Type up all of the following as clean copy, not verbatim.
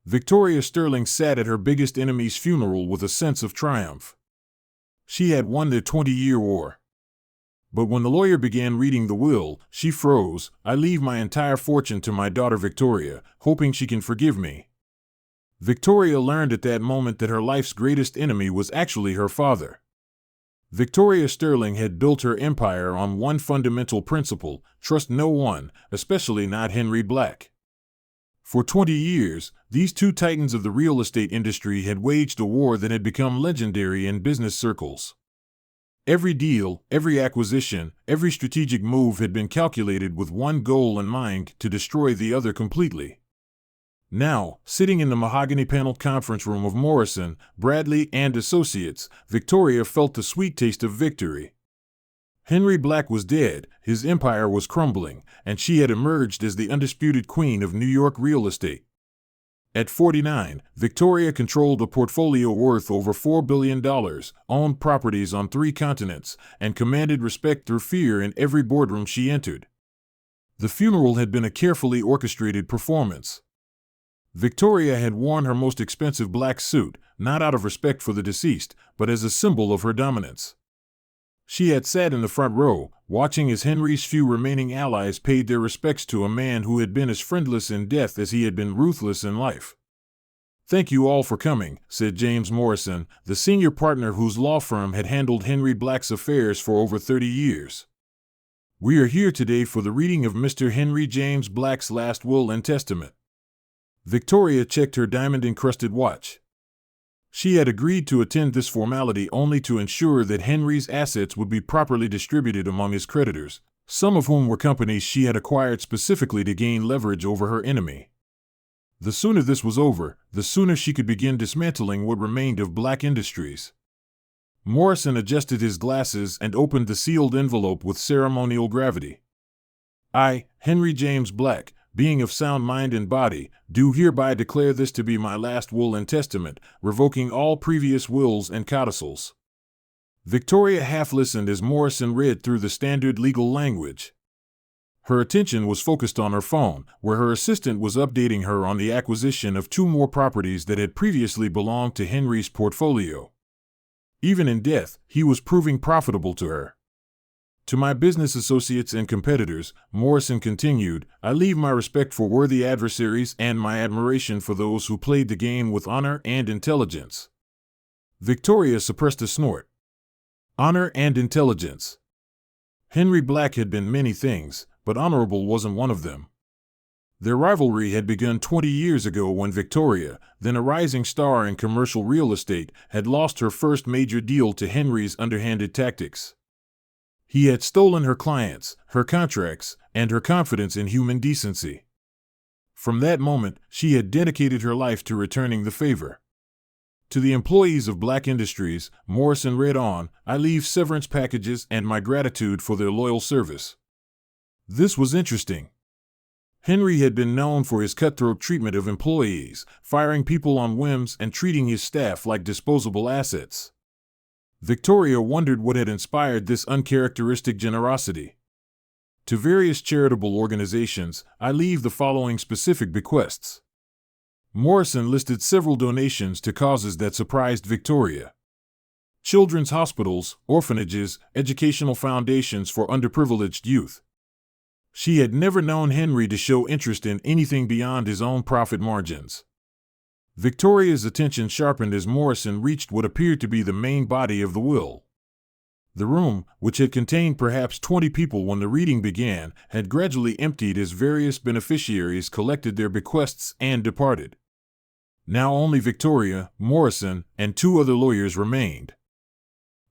Victoria Sterling sat at her biggest enemy's funeral with a sense of triumph. She had won the 20-year war. But when the lawyer began reading the will, she froze. "I leave my entire fortune to my daughter Victoria, hoping she can forgive me." Victoria learned at that moment that her life's greatest enemy was actually her father. Victoria Sterling had built her empire on one fundamental principle: trust no one, especially not Henry Black. For 20 years, these two titans of the real estate industry had waged a war that had become legendary in business circles. Every deal, every acquisition, every strategic move had been calculated with one goal in mind: to destroy the other completely. Now, sitting in the mahogany-paneled conference room of Morrison, Bradley and Associates, Victoria felt the sweet taste of victory. Henry Black was dead, his empire was crumbling, and she had emerged as the undisputed queen of New York real estate. At 49, Victoria controlled a portfolio worth over $4 billion, owned properties on 3 continents, and commanded respect through fear in every boardroom she entered. The funeral had been a carefully orchestrated performance. Victoria had worn her most expensive black suit, not out of respect for the deceased, but as a symbol of her dominance. She had sat in the front row, watching as Henry's few remaining allies paid their respects to a man who had been as friendless in death as he had been ruthless in life. "Thank you all for coming," said James Morrison, the senior partner whose law firm had handled Henry Black's affairs for over 30 years. "We are here today for the reading of Mr. Henry James Black's last will and testament." Victoria checked her diamond-encrusted watch. She had agreed to attend this formality only to ensure that Henry's assets would be properly distributed among his creditors, some of whom were companies she had acquired specifically to gain leverage over her enemy. The sooner this was over, the sooner she could begin dismantling what remained of Black Industries. Morrison adjusted his glasses and opened the sealed envelope with ceremonial gravity. "I, Henry James Black, being of sound mind and body, do hereby declare this to be my last will and testament, revoking all previous wills and codicils." Victoria half listened as Morrison read through the standard legal language. Her attention was focused on her phone, where her assistant was updating her on the acquisition of 2 more properties that had previously belonged to Henry's portfolio. Even in death, he was proving profitable to her. "To my business associates and competitors," Morrison continued, "I leave my respect for worthy adversaries and my admiration for those who played the game with honor and intelligence." Victoria suppressed a snort. Honor and intelligence. Henry Black had been many things, but honorable wasn't one of them. Their rivalry had begun 20 years ago when Victoria, then a rising star in commercial real estate, had lost her first major deal to Henry's underhanded tactics. He had stolen her clients, her contracts, and her confidence in human decency. From that moment, she had dedicated her life to returning the favor. To the employees of Black Industries, Morrison read on, "I leave severance packages and my gratitude for their loyal service." This was interesting. Henry had been known for his cutthroat treatment of employees, firing people on whims and treating his staff like disposable assets. Victoria wondered what had inspired this uncharacteristic generosity. "To various charitable organizations, I leave the following specific bequests." Morrison listed several donations to causes that surprised Victoria. Children's hospitals, orphanages, educational foundations for underprivileged youth. She had never known Henry to show interest in anything beyond his own profit margins. Victoria's attention sharpened as Morrison reached what appeared to be the main body of the will. The room, which had contained perhaps 20 people when the reading began, had gradually emptied as various beneficiaries collected their bequests and departed. Now only Victoria, Morrison, and 2 other lawyers remained.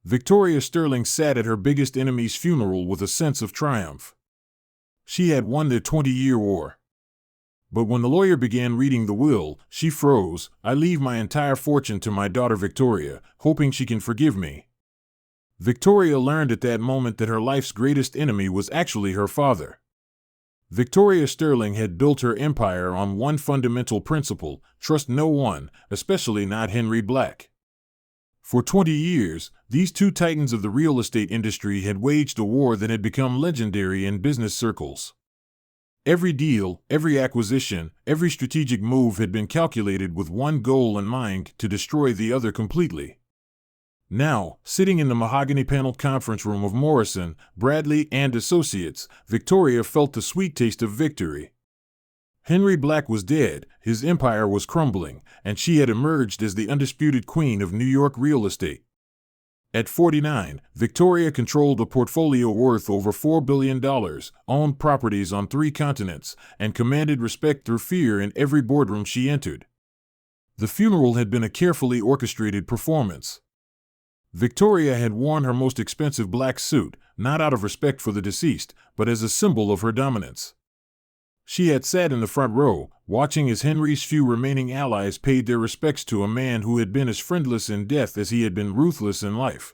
Victoria Sterling sat at her biggest enemy's funeral with a sense of triumph. She had won the 20-year war. But when the lawyer began reading the will, she froze. "I leave my entire fortune to my daughter Victoria, hoping she can forgive me." Victoria learned at that moment that her life's greatest enemy was actually her father. Victoria Sterling had built her empire on one fundamental principle: trust no one, especially not Henry Black. For 20 years, these two titans of the real estate industry had waged a war that had become legendary in business circles. Every deal, every acquisition, every strategic move had been calculated with one goal in mind: to destroy the other completely. Now, sitting in the mahogany-paneled conference room of Morrison, Bradley and Associates, Victoria felt the sweet taste of victory. Henry Black was dead, his empire was crumbling, and she had emerged as the undisputed queen of New York real estate. At 49, Victoria controlled a portfolio worth over $4 billion, owned properties on 3 continents, and commanded respect through fear in every boardroom she entered. The funeral had been a carefully orchestrated performance. Victoria had worn her most expensive black suit, not out of respect for the deceased, but as a symbol of her dominance. She had sat in the front row, watching as Henry's few remaining allies paid their respects to a man who had been as friendless in death as he had been ruthless in life.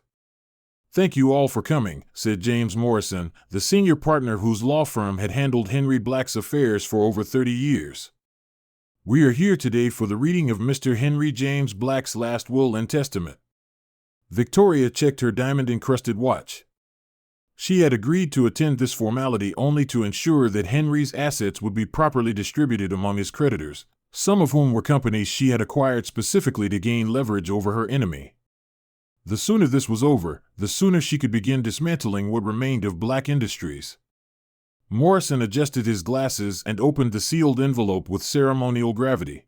"Thank you all for coming," said James Morrison, the senior partner whose law firm had handled Henry Black's affairs for over 30 years. "We are here today for the reading of Mr. Henry James Black's last will and testament." Victoria checked her diamond-encrusted watch. She had agreed to attend this formality only to ensure that Henry's assets would be properly distributed among his creditors, some of whom were companies she had acquired specifically to gain leverage over her enemy. The sooner this was over, the sooner she could begin dismantling what remained of Black Industries. Morrison adjusted his glasses and opened the sealed envelope with ceremonial gravity.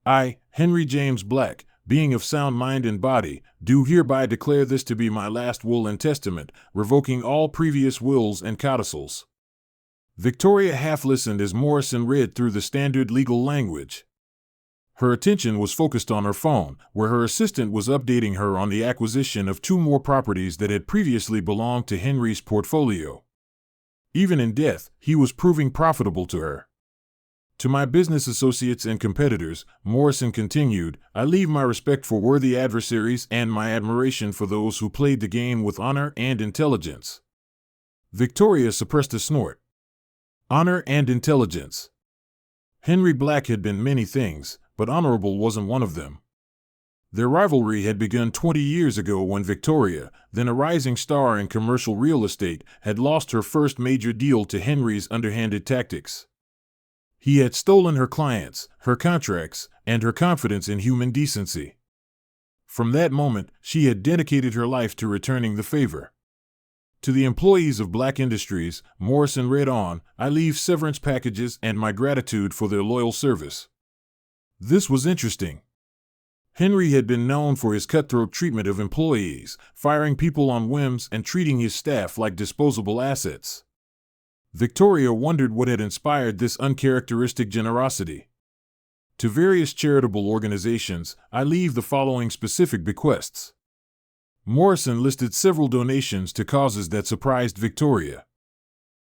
"I, Henry James Black, being of sound mind and body, do hereby declare this to be my last will and testament, revoking all previous wills and codicils." Victoria half listened as Morrison read through the standard legal language. Her attention was focused on her phone, where her assistant was updating her on the acquisition of 2 more properties that had previously belonged to Henry's portfolio. Even in death, he was proving profitable to her. "To my business associates and competitors," Morrison continued, "I leave my respect for worthy adversaries and my admiration for those who played the game with honor and intelligence." Victoria suppressed a snort. Honor and intelligence. Henry Black had been many things, but honorable wasn't one of them. Their rivalry had begun 20 years ago when Victoria, then a rising star in commercial real estate, had lost her first major deal to Henry's underhanded tactics. He had stolen her clients, her contracts, and her confidence in human decency. From that moment, she had dedicated her life to returning the favor. To the employees of Black Industries, Morrison read on, "I leave severance packages and my gratitude for their loyal service." This was interesting. Henry had been known for his cutthroat treatment of employees, firing people on whims and treating his staff like disposable assets. Victoria wondered what had inspired this uncharacteristic generosity. "To various charitable organizations, I leave the following specific bequests." Morrison listed several donations to causes that surprised Victoria.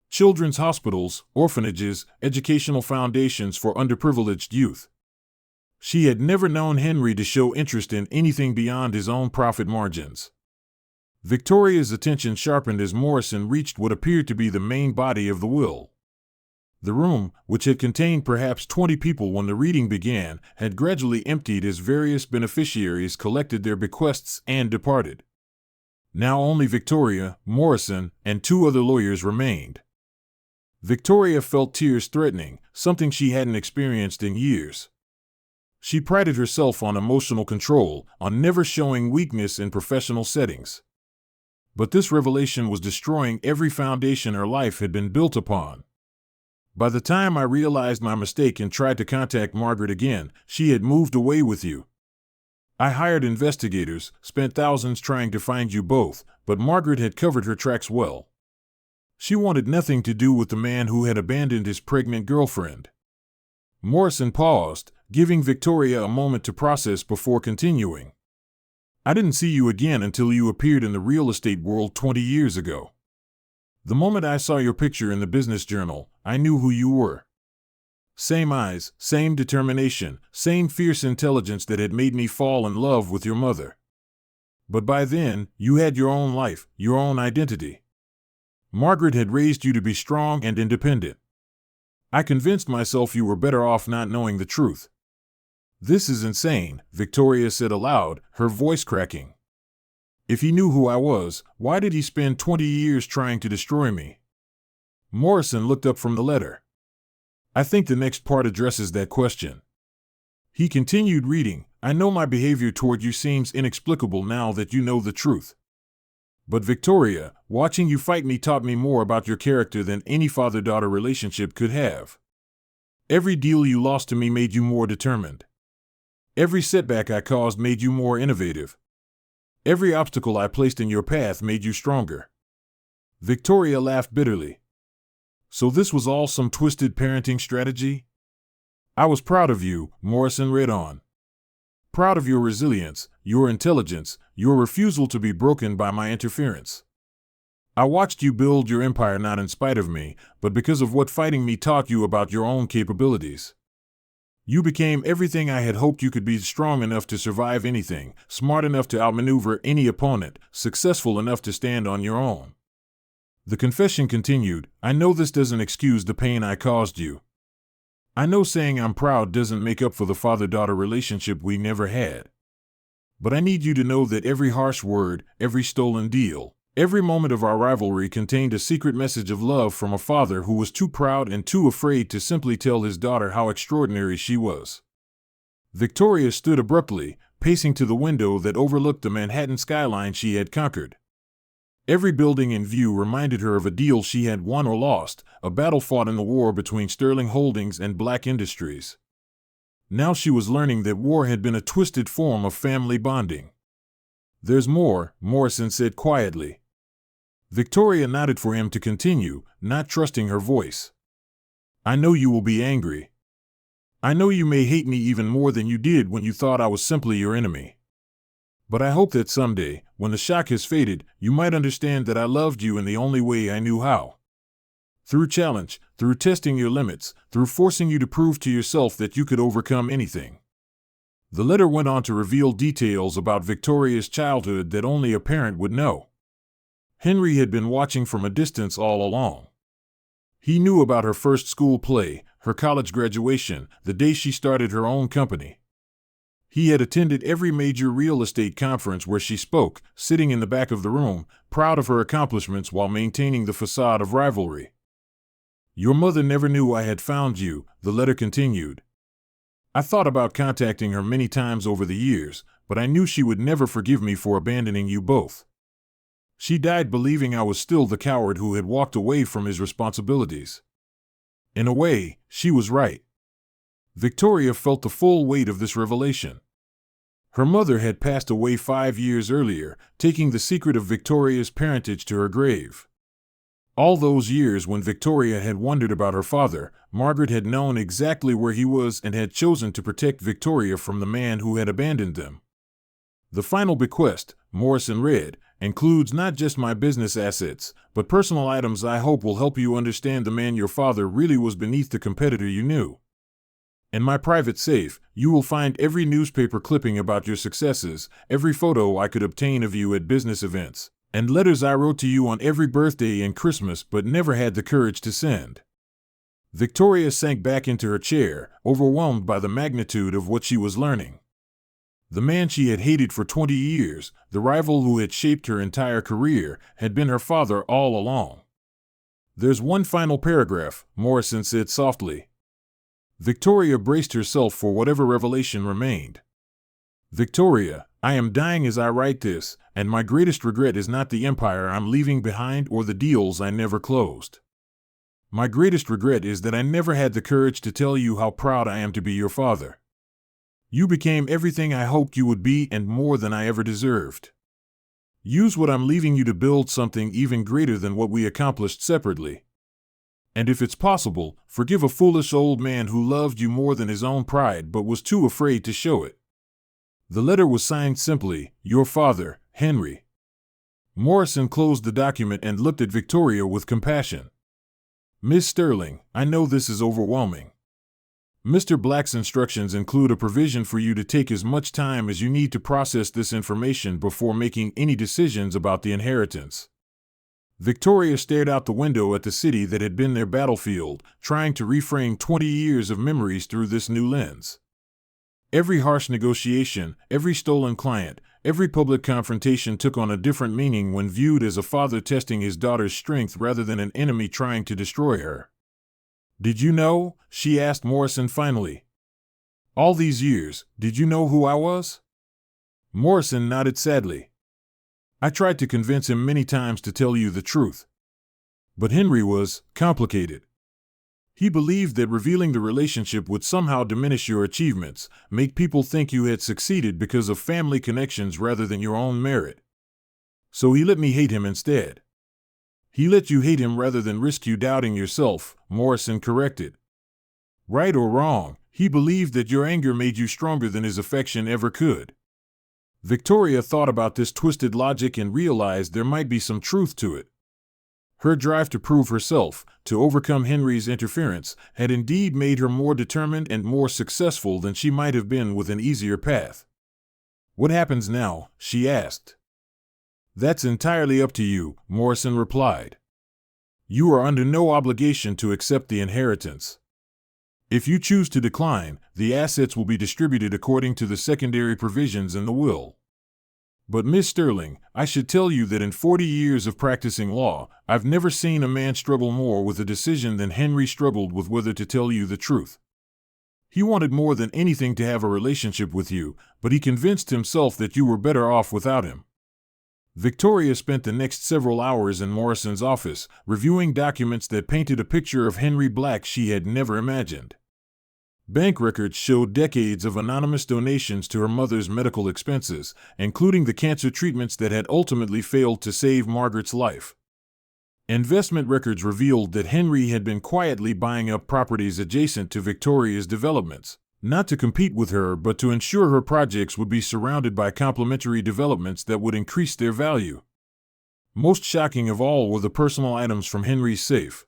Children's hospitals, orphanages, educational foundations for underprivileged youth. She had never known Henry to show interest in anything beyond his own profit margins. Victoria's attention sharpened as Morrison reached what appeared to be the main body of the will. The room, which had contained perhaps 20 people when the reading began, had gradually emptied as various beneficiaries collected their bequests and departed. Now only Victoria, Morrison, and 2 other lawyers remained. Victoria felt tears threatening, something she hadn't experienced in years. She prided herself on emotional control, on never showing weakness in professional settings. But this revelation was destroying every foundation her life had been built upon. "By the time I realized my mistake and tried to contact Margaret again, she had moved away with you. I hired investigators, spent thousands trying to find you both, but Margaret had covered her tracks well. She wanted nothing to do with the man who had abandoned his pregnant girlfriend." Morrison paused, giving Victoria a moment to process before continuing. "I didn't see you again until you appeared in the real estate world 20 years ago. The moment I saw your picture in the business journal, I knew who you were. Same eyes, same determination, same fierce intelligence that had made me fall in love with your mother. But by then, you had your own life, your own identity. Margaret had raised you to be strong and independent. I convinced myself you were better off not knowing the truth." "This is insane," Victoria said aloud, her voice cracking. "If he knew who I was, why did he spend 20 years trying to destroy me?" Morrison looked up from the letter. I think the next part addresses that question. He continued reading, I know my behavior toward you seems inexplicable now that you know the truth. But Victoria, watching you fight me taught me more about your character than any father-daughter relationship could have. Every deal you lost to me made you more determined. Every setback I caused made you more innovative. Every obstacle I placed in your path made you stronger. Victoria laughed bitterly. So this was all some twisted parenting strategy? I was proud of you, Morrison read on. Proud of your resilience, your intelligence, your refusal to be broken by my interference. I watched you build your empire not in spite of me, but because of what fighting me taught you about your own capabilities. You became everything I had hoped you could be, strong enough to survive anything, smart enough to outmaneuver any opponent, successful enough to stand on your own. The confession continued, I know this doesn't excuse the pain I caused you. I know saying I'm proud doesn't make up for the father-daughter relationship we never had. But I need you to know that every harsh word, every stolen deal, every moment of our rivalry contained a secret message of love from a father who was too proud and too afraid to simply tell his daughter how extraordinary she was. Victoria stood abruptly, pacing to the window that overlooked the Manhattan skyline she had conquered. Every building in view reminded her of a deal she had won or lost, a battle fought in the war between Sterling Holdings and Black Industries. Now she was learning that war had been a twisted form of family bonding. There's more, Morrison said quietly. Victoria nodded for him to continue, not trusting her voice. I know you will be angry. I know you may hate me even more than you did when you thought I was simply your enemy. But I hope that someday, when the shock has faded, you might understand that I loved you in the only way I knew how. Through challenge, through testing your limits, through forcing you to prove to yourself that you could overcome anything. The letter went on to reveal details about Victoria's childhood that only a parent would know. Henry had been watching from a distance all along. He knew about her first school play, her college graduation, the day she started her own company. He had attended every major real estate conference where she spoke, sitting in the back of the room, proud of her accomplishments while maintaining the facade of rivalry. Your mother never knew I had found you, the letter continued. I thought about contacting her many times over the years, but I knew she would never forgive me for abandoning you both. She died believing I was still the coward who had walked away from his responsibilities. In a way, she was right. Victoria felt the full weight of this revelation. Her mother had passed away 5 years earlier, taking the secret of Victoria's parentage to her grave. All those years when Victoria had wondered about her father, Margaret had known exactly where he was and had chosen to protect Victoria from the man who had abandoned them. The final bequest, Morrison read, includes not just my business assets, but personal items I hope will help you understand the man your father really was beneath the competitor you knew. In my private safe, you will find every newspaper clipping about your successes, every photo I could obtain of you at business events, and letters I wrote to you on every birthday and Christmas but never had the courage to send. Victoria sank back into her chair, overwhelmed by the magnitude of what she was learning. The man she had hated for 20 years, the rival who had shaped her entire career, had been her father all along. There's one final paragraph, Morrison said softly. Victoria braced herself for whatever revelation remained. Victoria, I am dying as I write this, and my greatest regret is not the empire I'm leaving behind or the deals I never closed. My greatest regret is that I never had the courage to tell you how proud I am to be your father. You became everything I hoped you would be and more than I ever deserved. Use what I'm leaving you to build something even greater than what we accomplished separately. And if it's possible, forgive a foolish old man who loved you more than his own pride but was too afraid to show it. The letter was signed simply, Your father, Henry. Morrison closed the document and looked at Victoria with compassion. Miss Sterling, I know this is overwhelming. Mr. Black's instructions include a provision for you to take as much time as you need to process this information before making any decisions about the inheritance. Victoria stared out the window at the city that had been their battlefield, trying to reframe 20 years of memories through this new lens. Every harsh negotiation, every stolen client, every public confrontation took on a different meaning when viewed as a father testing his daughter's strength rather than an enemy trying to destroy her. Did you know? She asked Morrison finally. All these years, did you know who I was? Morrison nodded sadly. I tried to convince him many times to tell you the truth. But Henry was complicated. He believed that revealing the relationship would somehow diminish your achievements, make people think you had succeeded because of family connections rather than your own merit. So he let me hate him instead. He let you hate him rather than risk you doubting yourself, Morrison corrected. Right or wrong, he believed that your anger made you stronger than his affection ever could. Victoria thought about this twisted logic and realized there might be some truth to it. Her drive to prove herself, to overcome Henry's interference, had indeed made her more determined and more successful than she might have been with an easier path. What happens now? She asked. That's entirely up to you, Morrison replied. You are under no obligation to accept the inheritance. If you choose to decline, the assets will be distributed according to the secondary provisions in the will. But Miss Sterling, I should tell you that in 40 years of practicing law, I've never seen a man struggle more with a decision than Henry struggled with whether to tell you the truth. He wanted more than anything to have a relationship with you, but he convinced himself that you were better off without him. Victoria spent the next several hours in Morrison's office, reviewing documents that painted a picture of Henry Black she had never imagined. Bank records showed decades of anonymous donations to her mother's medical expenses, including the cancer treatments that had ultimately failed to save Margaret's life. Investment records revealed that Henry had been quietly buying up properties adjacent to Victoria's developments, not to compete with her but to ensure her projects would be surrounded by complementary developments that would increase their value. Most shocking of all were the personal items from Henry's safe.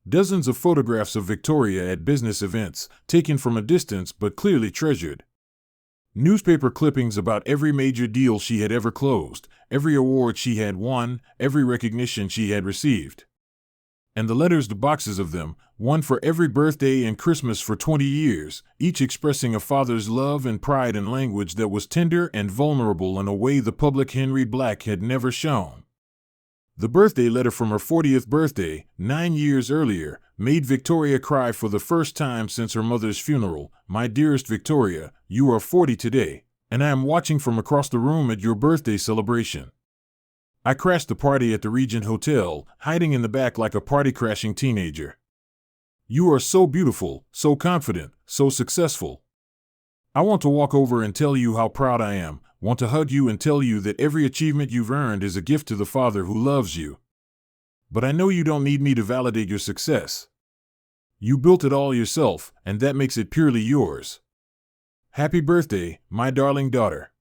Dozens of photographs of Victoria at business events, taken from a distance but clearly treasured. Newspaper clippings about every major deal she had ever closed, every award she had won, every recognition she had received. And the letters, the boxes of them, one for every birthday and Christmas for 20 years, each expressing a father's love and pride in language that was tender and vulnerable in a way the public Henry Black had never shown. The birthday letter from her 40th birthday, 9 years earlier, made Victoria cry for the first time since her mother's funeral. My dearest Victoria, you are 40 today, and I am watching from across the room at your birthday celebration. I crashed the party at the Regent Hotel, hiding in the back like a party-crashing teenager. You are so beautiful, so confident, so successful. I want to walk over and tell you how proud I am, want to hug you and tell you that every achievement you've earned is a gift to the Father who loves you. But I know you don't need me to validate your success. You built it all yourself, and that makes it purely yours. Happy birthday, my darling daughter.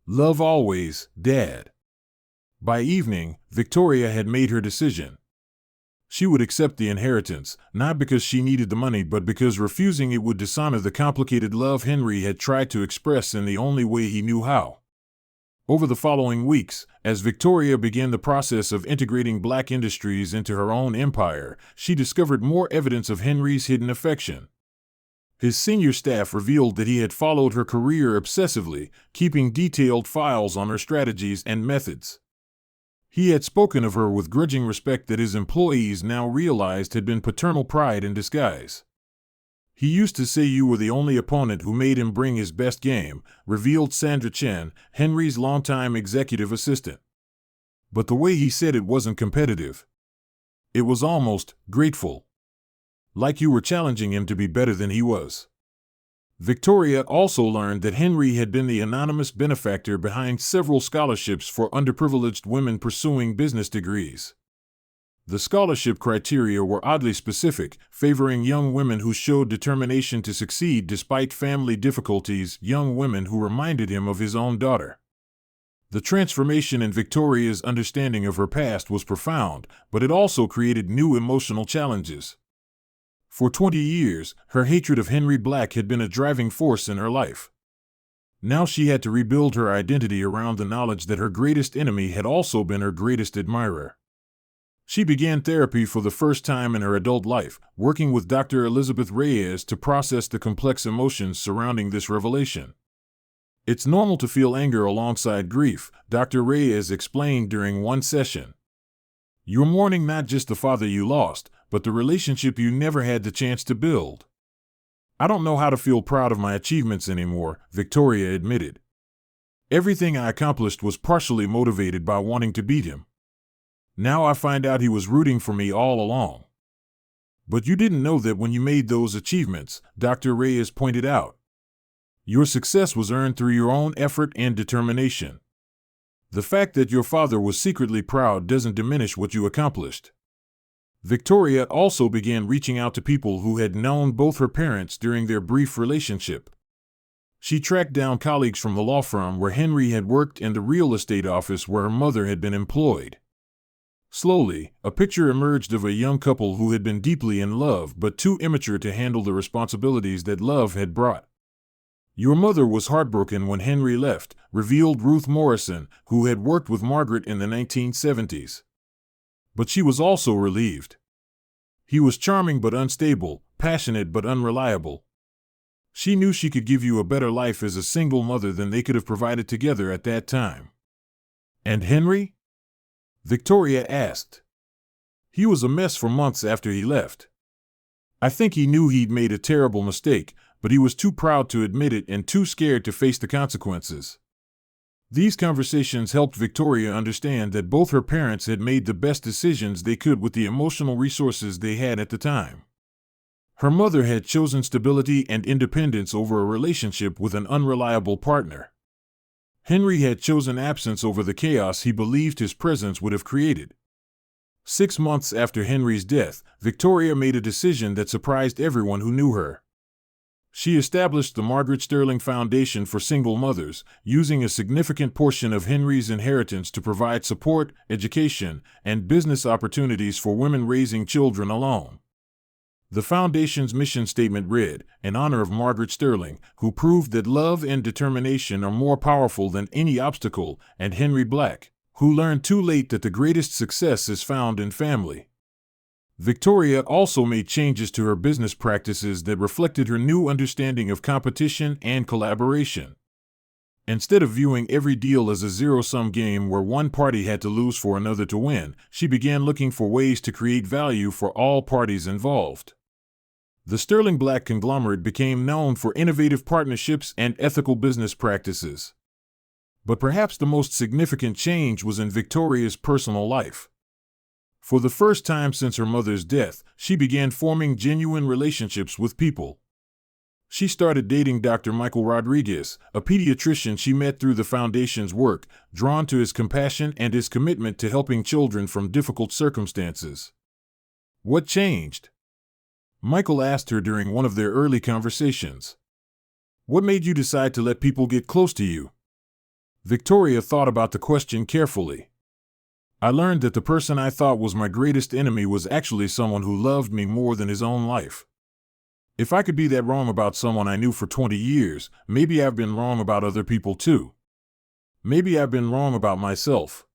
Love always, Dad. By evening, Victoria had made her decision. She would accept the inheritance, not because she needed the money but because refusing it would dishonor the complicated love Henry had tried to express in the only way he knew how. Over the following weeks, as Victoria began the process of integrating black industries into her own empire, she discovered more evidence of Henry's hidden affection. His senior staff revealed that he had followed her career obsessively, keeping detailed files on her strategies and methods. He had spoken of her with grudging respect that his employees now realized had been paternal pride in disguise. He used to say you were the only opponent who made him bring his best game, revealed Sandra Chen, Henry's longtime executive assistant. But the way he said it wasn't competitive. It was almost grateful. Like you were challenging him to be better than he was. Victoria also learned that Henry had been the anonymous benefactor behind several scholarships for underprivileged women pursuing business degrees. The scholarship criteria were oddly specific, favoring young women who showed determination to succeed despite family difficulties, young women who reminded him of his own daughter. The transformation in Victoria's understanding of her past was profound, but it also created new emotional challenges. For 20 years, her hatred of Henry Black had been a driving force in her life. Now she had to rebuild her identity around the knowledge that her greatest enemy had also been her greatest admirer. She began therapy for the first time in her adult life, working with Dr. Elizabeth Reyes to process the complex emotions surrounding this revelation. It's normal to feel anger alongside grief, Dr. Reyes explained during one session. You're mourning not just the father you lost, but the relationship you never had the chance to build. I don't know how to feel proud of my achievements anymore, Victoria admitted. Everything I accomplished was partially motivated by wanting to beat him. Now I find out he was rooting for me all along. But you didn't know that when you made those achievements, Dr. Reyes pointed out. Your success was earned through your own effort and determination. The fact that your father was secretly proud doesn't diminish what you accomplished. Victoria also began reaching out to people who had known both her parents during their brief relationship. She tracked down colleagues from the law firm where Henry had worked and the real estate office where her mother had been employed. Slowly, a picture emerged of a young couple who had been deeply in love but too immature to handle the responsibilities that love had brought. Your mother was heartbroken when Henry left, revealed Ruth Morrison, who had worked with Margaret in the 1970s. But she was also relieved. He was charming but unstable, passionate but unreliable. She knew she could give you a better life as a single mother than they could have provided together at that time. And Henry? Victoria asked. He was a mess for months after he left. I think he knew he'd made a terrible mistake, but he was too proud to admit it and too scared to face the consequences. These conversations helped Victoria understand that both her parents had made the best decisions they could with the emotional resources they had at the time. Her mother had chosen stability and independence over a relationship with an unreliable partner. Henry had chosen absence over the chaos he believed his presence would have created. 6 months after Henry's death, Victoria made a decision that surprised everyone who knew her. She established the Margaret Sterling Foundation for Single Mothers, using a significant portion of Henry's inheritance to provide support, education, and business opportunities for women raising children alone. The foundation's mission statement read, "In honor of Margaret Sterling, who proved that love and determination are more powerful than any obstacle, and Henry Black, who learned too late that the greatest success is found in family." Victoria also made changes to her business practices that reflected her new understanding of competition and collaboration. Instead of viewing every deal as a zero-sum game where one party had to lose for another to win, she began looking for ways to create value for all parties involved. The Sterling Black conglomerate became known for innovative partnerships and ethical business practices. But perhaps the most significant change was in Victoria's personal life. For the first time since her mother's death, she began forming genuine relationships with people. She started dating Dr. Michael Rodriguez, a pediatrician she met through the foundation's work, drawn to his compassion and his commitment to helping children from difficult circumstances. What changed? Michael asked her during one of their early conversations. What made you decide to let people get close to you? Victoria thought about the question carefully. I learned that the person I thought was my greatest enemy was actually someone who loved me more than his own life. If I could be that wrong about someone I knew for 20 years, maybe I've been wrong about other people too. Maybe I've been wrong about myself.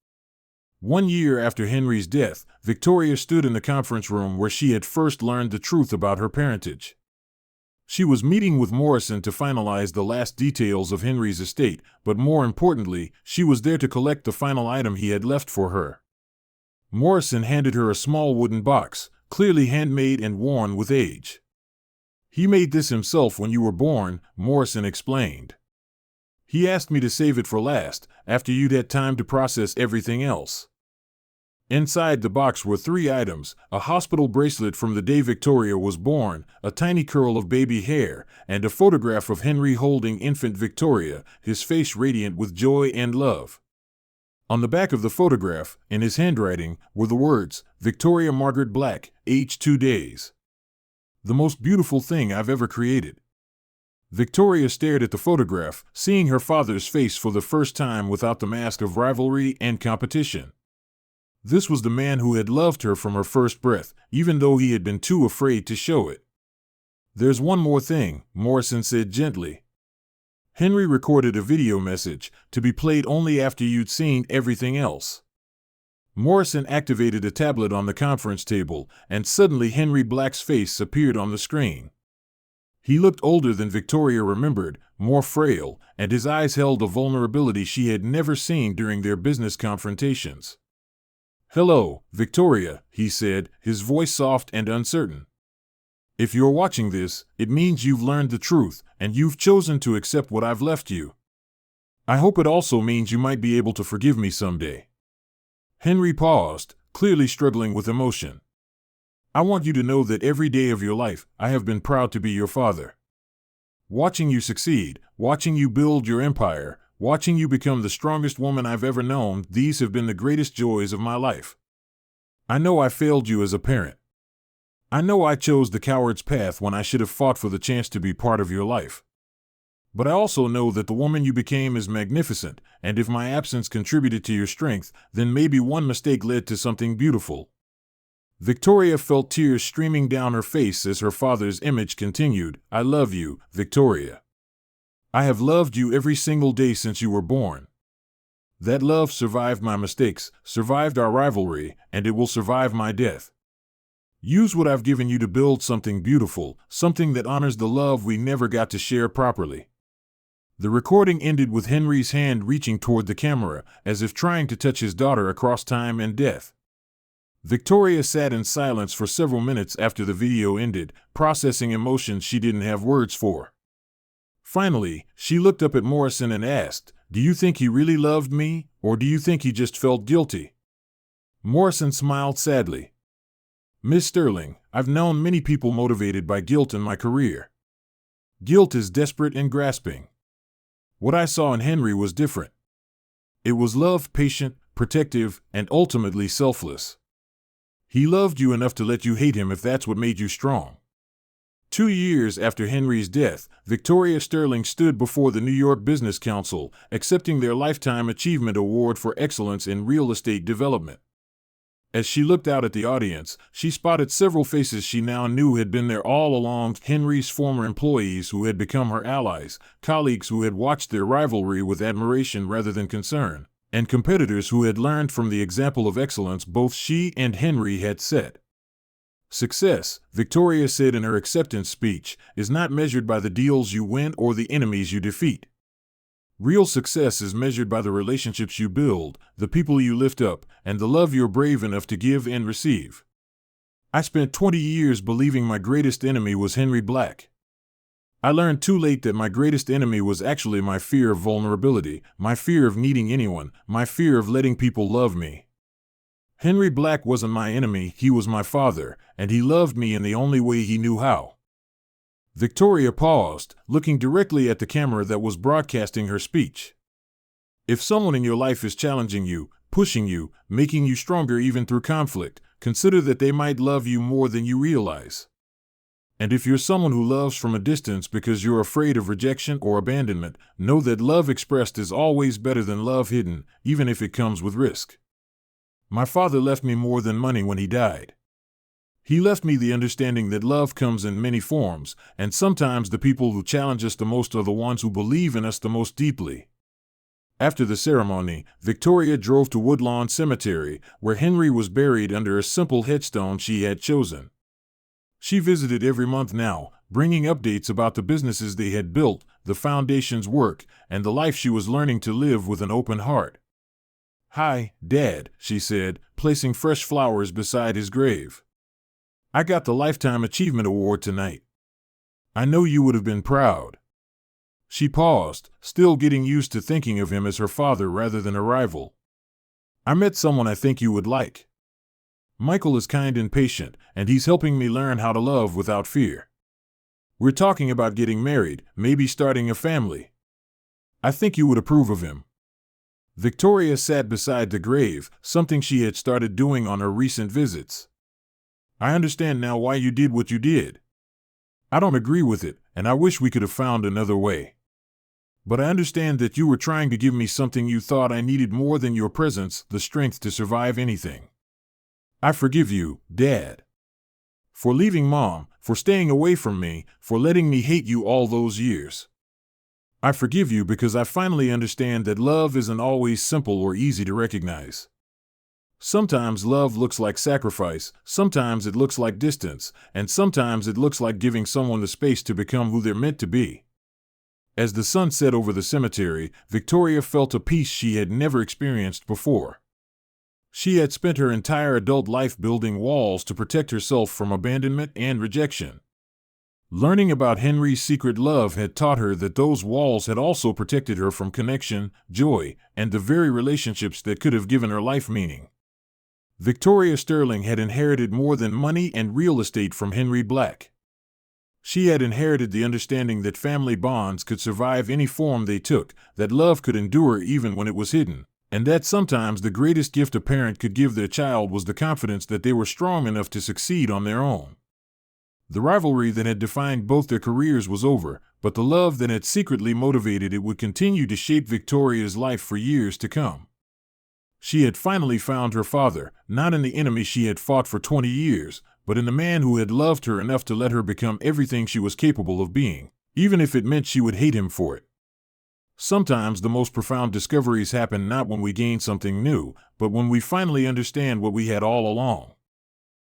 1 year after Henry's death, Victoria stood in the conference room where she had first learned the truth about her parentage. She was meeting with Morrison to finalize the last details of Henry's estate, but more importantly, she was there to collect the final item he had left for her. Morrison handed her a small wooden box, clearly handmade and worn with age. "He made this himself when you were born," Morrison explained. "He asked me to save it for last, after you'd had time to process everything else." Inside the box were 3 items: a hospital bracelet from the day Victoria was born, a tiny curl of baby hair, and a photograph of Henry holding infant Victoria, his face radiant with joy and love. On the back of the photograph, in his handwriting, were the words, "Victoria Margaret Black, age 2 days. The most beautiful thing I've ever created." Victoria stared at the photograph, seeing her father's face for the first time without the mask of rivalry and competition. This was the man who had loved her from her first breath, even though he had been too afraid to show it. "There's one more thing," Morrison said gently. "Henry recorded a video message, to be played only after you'd seen everything else." Morrison activated a tablet on the conference table, and suddenly Henry Black's face appeared on the screen. He looked older than Victoria remembered, more frail, and his eyes held a vulnerability she had never seen during their business confrontations. "Hello, Victoria," he said, his voice soft and uncertain. "If you're watching this, it means you've learned the truth, and you've chosen to accept what I've left you. I hope it also means you might be able to forgive me someday." Henry paused, clearly struggling with emotion. "I want you to know that every day of your life, I have been proud to be your father. Watching you succeed, watching you build your empire, watching you become the strongest woman I've ever known, these have been the greatest joys of my life. I know I failed you as a parent. I know I chose the coward's path when I should have fought for the chance to be part of your life. But I also know that the woman you became is magnificent, and if my absence contributed to your strength, then maybe one mistake led to something beautiful." Victoria felt tears streaming down her face as her father's image continued. "I love you, Victoria. I have loved you every single day since you were born. That love survived my mistakes, survived our rivalry, and it will survive my death. Use what I've given you to build something beautiful, something that honors the love we never got to share properly." The recording ended with Henry's hand reaching toward the camera, as if trying to touch his daughter across time and death. Victoria sat in silence for several minutes after the video ended, processing emotions she didn't have words for. Finally, she looked up at Morrison and asked, "Do you think he really loved me, or do you think he just felt guilty?" Morrison smiled sadly. "Miss Sterling, I've known many people motivated by guilt in my career. Guilt is desperate and grasping. What I saw in Henry was different. It was love, patient, protective, and ultimately selfless. He loved you enough to let you hate him if that's what made you strong." 2 years after Henry's death, Victoria Sterling stood before the New York Business Council, accepting their Lifetime Achievement Award for Excellence in Real Estate Development. As she looked out at the audience, she spotted several faces she now knew had been there all along: Henry's former employees who had become her allies, colleagues who had watched their rivalry with admiration rather than concern, and competitors who had learned from the example of excellence both she and Henry had set. "Success," Victoria said in her acceptance speech, "is not measured by the deals you win or the enemies you defeat. Real success is measured by the relationships you build, the people you lift up, and the love you're brave enough to give and receive. I spent 20 years believing my greatest enemy was Henry Black. I learned too late that my greatest enemy was actually my fear of vulnerability, my fear of needing anyone, my fear of letting people love me. Henry Black wasn't my enemy, he was my father, and he loved me in the only way he knew how." Victoria paused, looking directly at the camera that was broadcasting her speech. If someone in your life is challenging you, pushing you, making you stronger even through conflict, consider that they might love you more than you realize. And if you're someone who loves from a distance because you're afraid of rejection or abandonment, know that love expressed is always better than love hidden, even if it comes with risk. My father left me more than money when he died. He left me the understanding that love comes in many forms, and sometimes the people who challenge us the most are the ones who believe in us the most deeply." After the ceremony, Victoria drove to Woodlawn Cemetery, where Henry was buried under a simple headstone she had chosen. She visited every month now, bringing updates about the businesses they had built, the foundation's work, and the life she was learning to live with an open heart. "Hi, Dad," she said, placing fresh flowers beside his grave. "I got the Lifetime Achievement Award tonight. I know you would have been proud." She paused, still getting used to thinking of him as her father rather than a rival. "I met someone I think you would like. Michael is kind and patient, and he's helping me learn how to love without fear. We're talking about getting married, maybe starting a family. I think you would approve of him." Victoria sat beside the grave, something she had started doing on her recent visits. "I understand now why you did what you did. I don't agree with it, and I wish we could have found another way. But I understand that you were trying to give me something you thought I needed more than your presence, the strength to survive anything. I forgive you, Dad. For leaving Mom, for staying away from me, for letting me hate you all those years. I forgive you because I finally understand that love isn't always simple or easy to recognize. Sometimes love looks like sacrifice, sometimes it looks like distance, and sometimes it looks like giving someone the space to become who they're meant to be." As the sun set over the cemetery, Victoria felt a peace she had never experienced before. She had spent her entire adult life building walls to protect herself from abandonment and rejection. Learning about Henry's secret love had taught her that those walls had also protected her from connection, joy, and the very relationships that could have given her life meaning. Victoria Sterling had inherited more than money and real estate from Henry Black. She had inherited the understanding that family bonds could survive any form they took, that love could endure even when it was hidden, and that sometimes the greatest gift a parent could give their child was the confidence that they were strong enough to succeed on their own. The rivalry that had defined both their careers was over, but the love that had secretly motivated it would continue to shape Victoria's life for years to come. She had finally found her father, not in the enemy she had fought for 20 years, but in the man who had loved her enough to let her become everything she was capable of being, even if it meant she would hate him for it. Sometimes the most profound discoveries happen not when we gain something new, but when we finally understand what we had all along.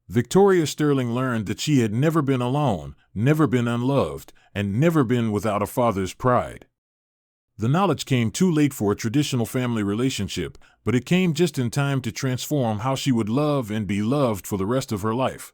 Victoria Sterling learned that she had never been alone, never been unloved, and never been without a father's pride. The knowledge came too late for a traditional family relationship, but it came just in time to transform how she would love and be loved for the rest of her life.